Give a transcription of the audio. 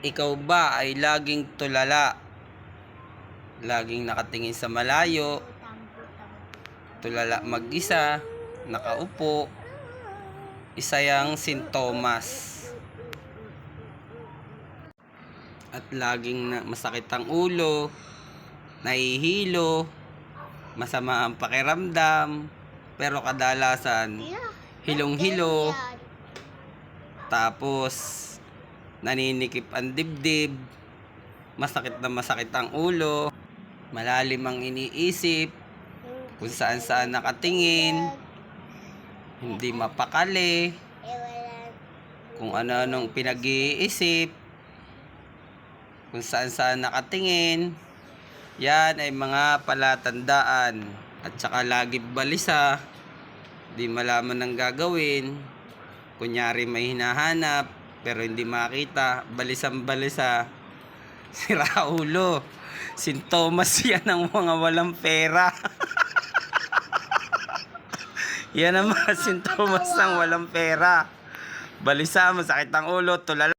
Ikaw ba ay laging tulala? Laging nakatingin sa malayo, tulala mag-isa, nakaupo. Isa yang sintomas. At laging masakit ang ulo, nahihilo, masama ang pakiramdam, pero kadalasan hilong-hilo, tapos naninikip ang dibdib, masakit na masakit ang ulo, malalim ang iniisip, kung saan saan nakatingin, hindi mapakali, kung ano-anong pinag-iisip, kung saan saan nakatingin. Yan ay mga palatandaan. At saka lagi balisa, di malaman ang gagawin. Kunyari may hinahanap pero hindi makita, balisang balisa, sira ulo. Sintomas yan ng mga walang pera. Yan ang mga sintomas ng walang pera. Balisa, masakit ang ulo, tulala.